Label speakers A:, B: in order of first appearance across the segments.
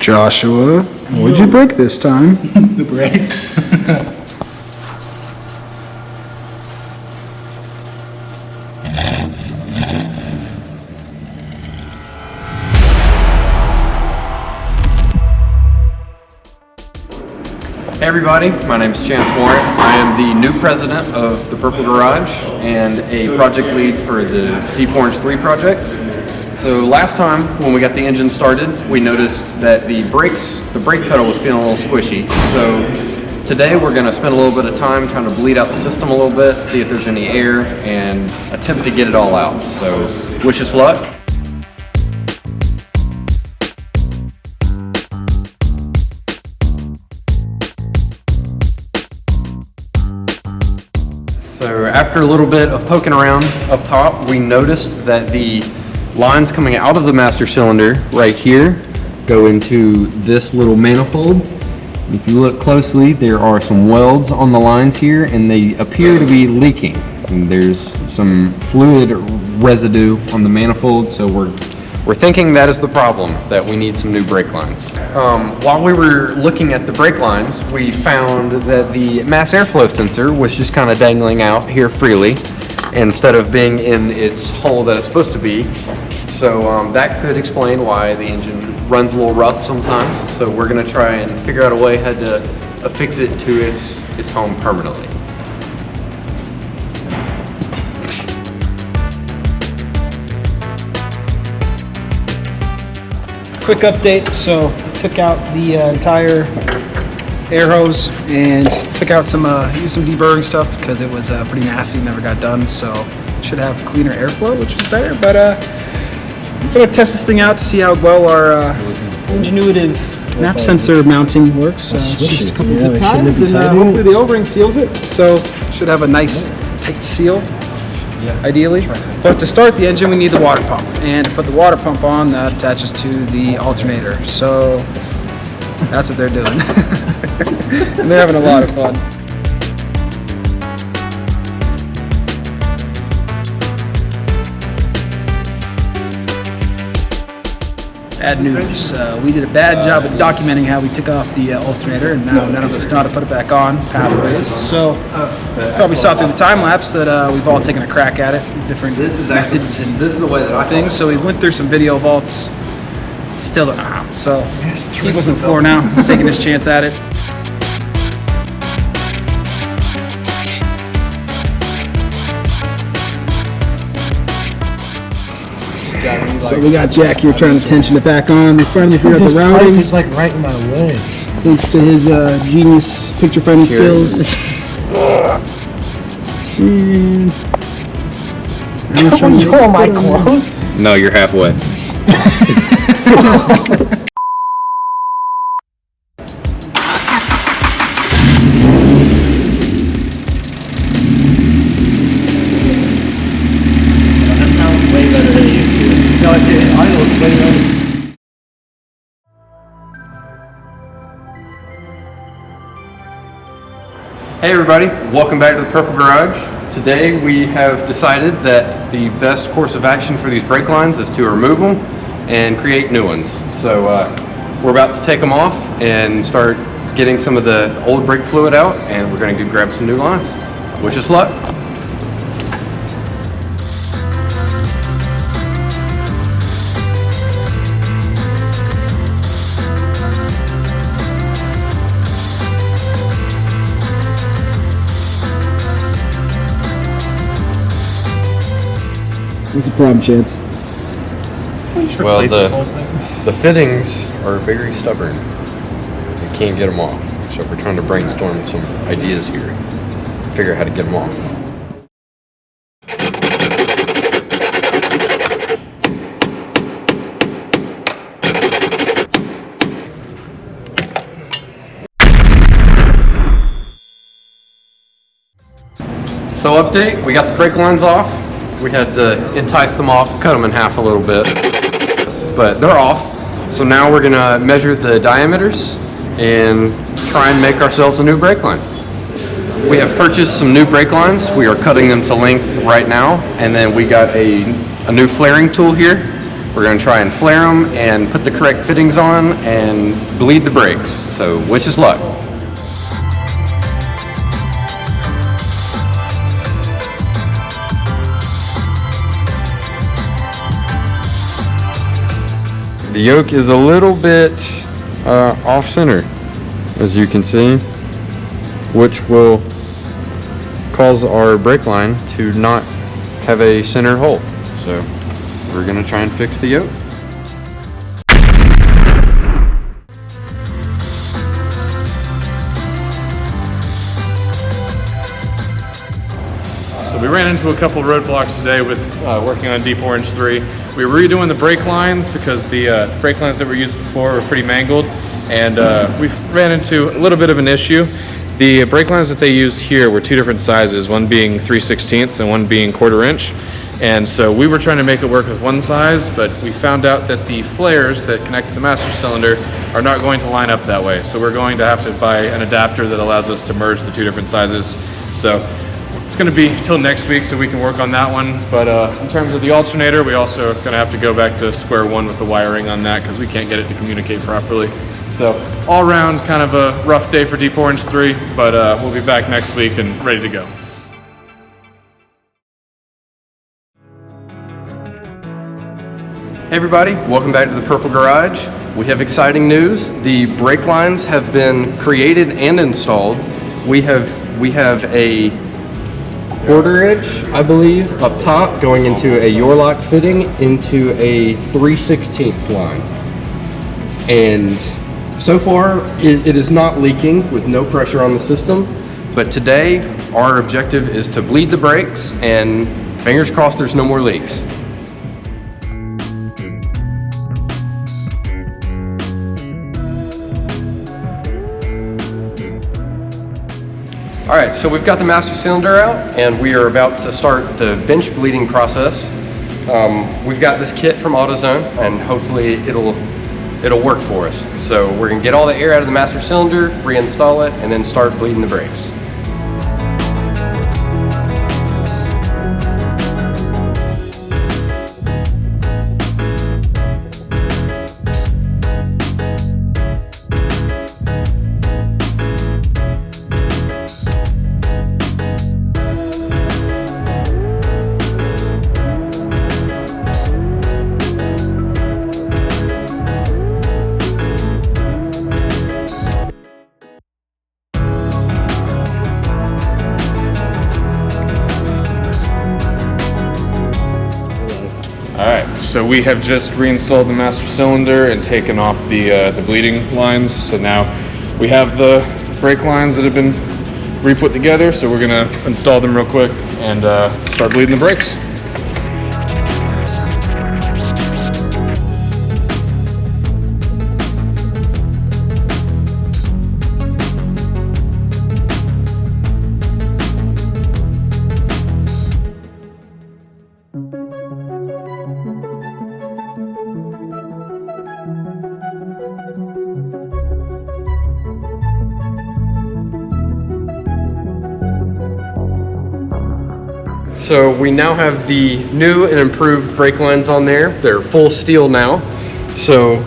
A: Joshua, what'd you break this time?
B: The brakes.
C: Hey everybody, my name is Chance Warren. I am the new president of the Purple Garage and a project lead for the Deep Orange 3 project. So last time when we got the engine started, we noticed that the brake pedal was feeling a little squishy. So today we're going to spend a little bit of time trying to bleed out the system a little bit, see if there's any air, and attempt to get it all out. So wish us luck. So after a little bit of poking around up top, we noticed that the lines coming out of the master cylinder right here go into this little manifold. If you look closely, there are some welds on the lines here and they appear to be leaking. And there's some fluid residue on the manifold, so we're thinking that is the problem, that we need some new brake lines. While we were looking at the brake lines, we found that the mass airflow sensor was just kind of dangling out here freely instead of being in its hole that it's supposed to be. So that could explain why the engine runs a little rough sometimes. So we're going to try and figure out a way how to affix it to its home permanently.
D: Quick update, so took out the entire air hose and took out some, used some deburring stuff because it was pretty nasty, never got done, so should have cleaner airflow, which is better, but I'm gonna test this thing out to see how well our Ingenuitive map sensor mounting works. Just a couple zip ties and hopefully the O-ring seals it, so should have a nice tight seal. Ideally, but to start the engine we need the water pump, and to put the water pump on, that attaches to the alternator, so that's what they're doing. And they're having a lot of fun. Bad news, we did a bad job of documenting how we took off the alternator, and now none of us know how to put it back on pathways. So probably saw through the time lapse that we've all taken a crack at it, different methods and
C: this is the way that I
D: things. So we went through some video vaults, still don't know how. So he was on the floor now, he's taking his chance at it. So we got Jack here trying to tension it back on. We finally figured out the routing.
B: It's like right in my way.
D: Thanks to his genius picture finding skills.
B: Oh, my clothes?
C: No, you're halfway.
B: That sounds way better than it used to. No, it did. I know it's way better.
C: Hey everybody, welcome back to the Purple Garage. Today we have decided that the best course of action for these brake lines is to remove them and create new ones. So we're about to take them off and start getting some of the old brake fluid out, and we're going to go grab some new lines. Wish us luck.
D: What's the problem, Chance?
C: Well, the fittings are very stubborn. We can't get them off. So we're trying to brainstorm some ideas here. Figure out how to get them off. So update, we got the brake lines off. We had to entice them off, cut them in half a little bit, but they're off. So now we're gonna measure the diameters and try and make ourselves a new brake line. We have purchased some new brake lines. We are cutting them to length right now, and then we got a new flaring tool here We're going to try and flare them and put the correct fittings on and bleed the brakes. So wish us luck. The yoke is a little bit off center, as you can see, which will cause our brake line to not have a center hole. So we're going to try and fix the yoke.
E: So we ran into a couple roadblocks today with working on Deep Orange 3. We were redoing the brake lines because the brake lines that were used before were pretty mangled, and we ran into a little bit of an issue. The brake lines that they used here were two different sizes, one being 3/16 and one being 1/4 inch. And so we were trying to make it work with one size, but we found out that the flares that connect to the master cylinder are not going to line up that way. So we're going to have to buy an adapter that allows us to merge the two different sizes. So it's going to be till next week so we can work on that one. But in terms of the alternator, we also are going to have to go back to square one with the wiring on that because we can't get it to communicate properly. So all around kind of a rough day for Deep Orange 3, but we'll be back next week and ready to go.
C: Hey everybody, welcome back to the Purple Garage. We have exciting news. The brake lines have been created and installed. We have a 1/4 inch, I believe, up top going into a Yorlock fitting into a 3/16 line. And so far, it is not leaking with no pressure on the system. But today, our objective is to bleed the brakes and fingers crossed there's no more leaks. All right, so we've got the master cylinder out and we are about to start the bench bleeding process. We've got this kit from AutoZone and hopefully it'll work for us. So we're gonna get all the air out of the master cylinder, reinstall it, and then start bleeding the brakes.
E: So we have just reinstalled the master cylinder and taken off the bleeding lines. So now we have the brake lines that have been re-put together. So we're gonna install them real quick and start bleeding the brakes.
C: So we now have the new and improved brake lines on there. They're full steel now. So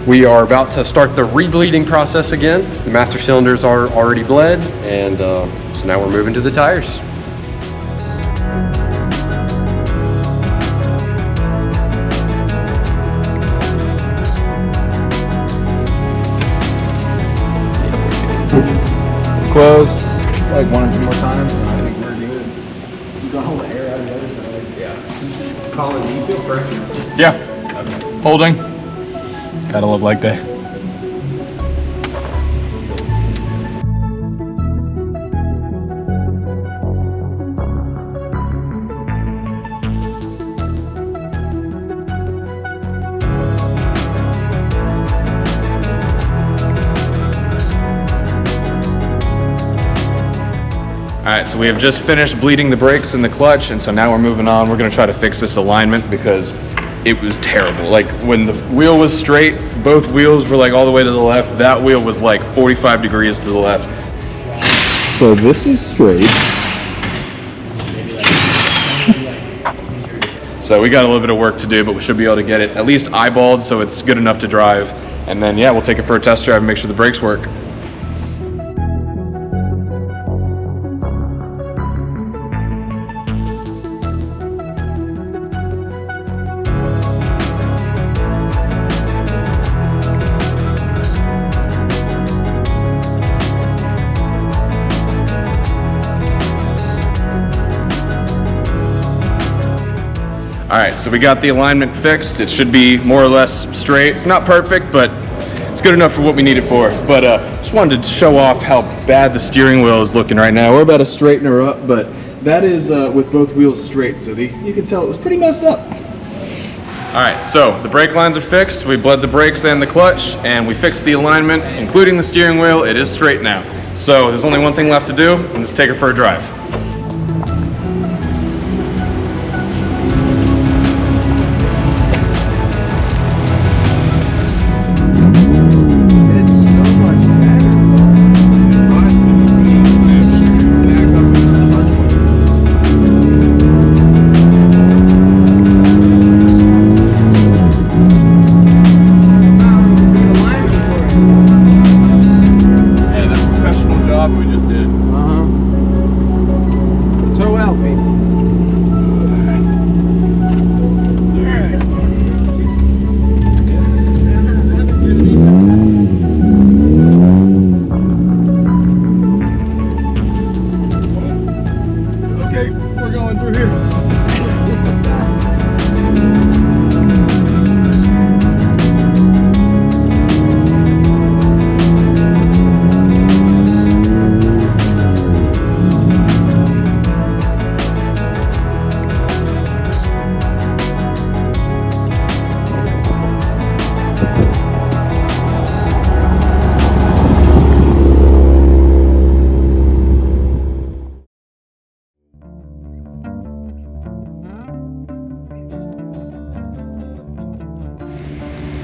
C: we are about to start the rebleeding process again. The master cylinders are already bled, and so now we're moving to the tires.
A: Closed. Like 1 or 2 more times, and I think we're good. You got all the air out of the other side.
C: Yeah. Colin, do you feel pressure?
E: Yeah. Holding. Gotta love leg day. All right, so we have just finished bleeding the brakes and the clutch, and so now we're moving on. We're gonna try to fix this alignment because it was terrible. Like when the wheel was straight, both wheels were like all the way to the left. That wheel was like 45 degrees to the left.
A: So this is straight.
E: So we got a little bit of work to do, but we should be able to get it at least eyeballed so it's good enough to drive. And then, yeah, we'll take it for a test drive and make sure the brakes work. All right, so we got the alignment fixed. It should be more or less straight. It's not perfect, but it's good enough for what we need it for. But just wanted to show off how bad the steering wheel is looking right now. We're about to straighten her up, but that is with both wheels straight, so you can tell it was pretty messed up. All right, so the brake lines are fixed. We bled the brakes and the clutch, and we fixed the alignment, including the steering wheel. It is straight now. So there's only one thing left to do, and let's take her for a drive.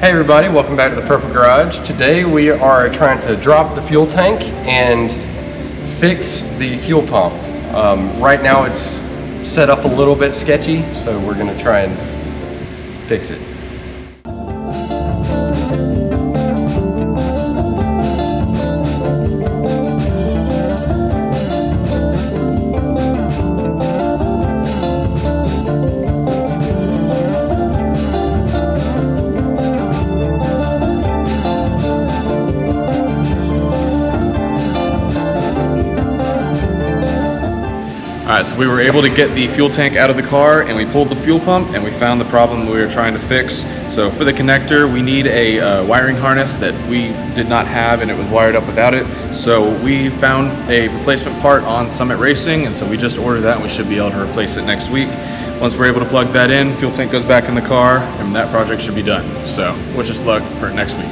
C: Hey everybody, welcome back to the Purple Garage. Today we are trying to drop the fuel tank and fix the fuel pump. Right now it's set up a little bit sketchy, so we're going to try and fix it.
E: Alright, so we were able to get the fuel tank out of the car, and we pulled the fuel pump, and we found the problem we were trying to fix. So for the connector, we need a wiring harness that we did not have, and it was wired up without it. So we found a replacement part on Summit Racing, and so we just ordered that, and we should be able to replace it next week. Once we're able to plug that in, fuel tank goes back in the car, and that project should be done. So wish us luck for next week.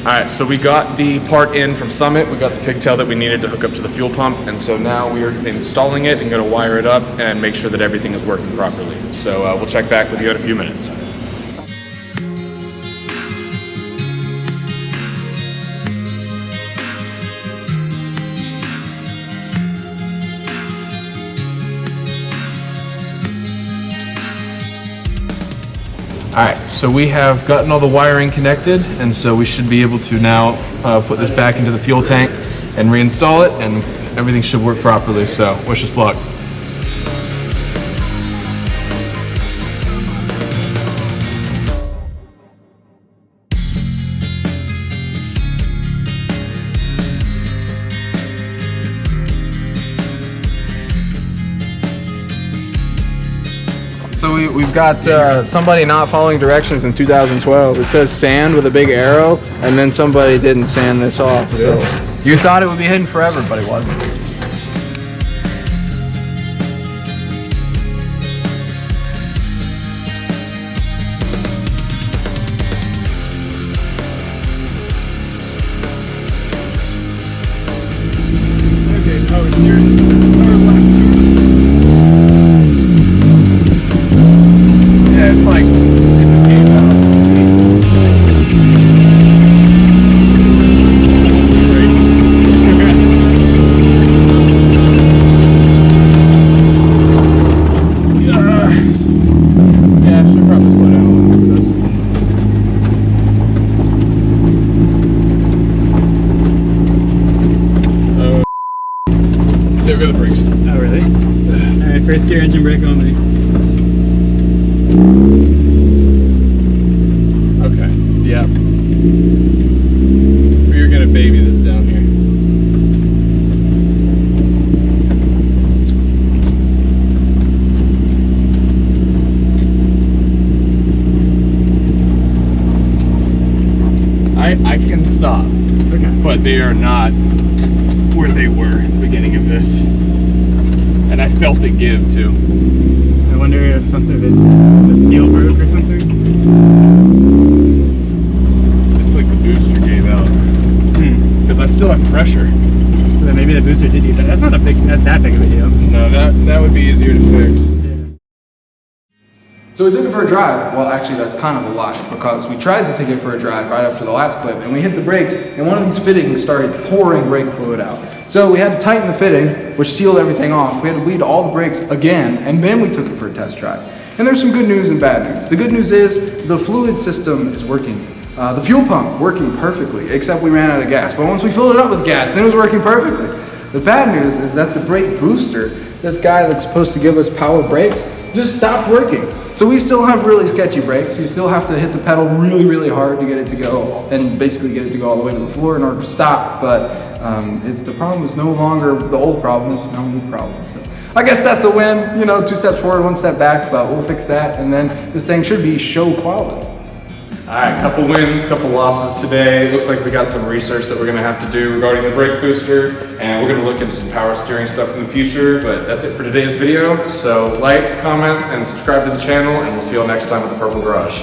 E: Alright, so we got the part in from Summit. We got the pigtail that we needed to hook up to the fuel pump, and so now we are installing it and going to wire it up and make sure that everything is working properly. So we'll check back with you in a few minutes. Alright, so we have gotten all the wiring connected, and so we should be able to now put this back into the fuel tank and reinstall it, and everything should work properly, so wish us luck.
A: So we've got somebody not following directions in 2012. It says sand with a big arrow, and then somebody didn't sand this off. So you thought it would be hidden forever, but it wasn't.
E: Yeah, I should probably slow down a little bit for this. There go the brakes.
B: Oh, really? Alright, first gear, engine brake only.
E: Okay, yeah. We're gonna baby this down here. I can stop,
B: Okay.
E: but they are not where they were at the beginning of this. And I felt it give too.
B: I wonder if something, the seal broke or something.
E: It's like the booster gave out. Because I still have pressure.
B: So then maybe the booster did you, but that's not that big of a deal.
E: No, that would be easier to fix.
A: So we took it for a drive. Well, actually, that's kind of a lie, because we tried to take it for a drive right after the last clip, and we hit the brakes, and one of these fittings started pouring brake fluid out. So we had to tighten the fitting, which sealed everything off. We had to bleed all the brakes again, and then we took it for a test drive. And there's some good news and bad news. The good news is the fluid system is working. The fuel pump working perfectly, except we ran out of gas. But once we filled it up with gas, then it was working perfectly. The bad news is that the brake booster, this guy that's supposed to give us power brakes, just stopped working. So we still have really sketchy brakes. You still have to hit the pedal really, really hard to get it to go, and basically get it to go all the way to the floor in order to stop. But the problem is no longer the old problem, it's now a new problem. So I guess that's a win, you know, 2 steps forward, 1 step back, but we'll fix that, and then this thing should be show quality.
E: Alright, couple wins, couple losses today. Looks like we got some research that we're gonna have to do regarding the brake booster, and we're gonna look into some power steering stuff in the future, but that's it for today's video. So like, comment, and subscribe to the channel, and we'll see you all next time with the Purple Garage.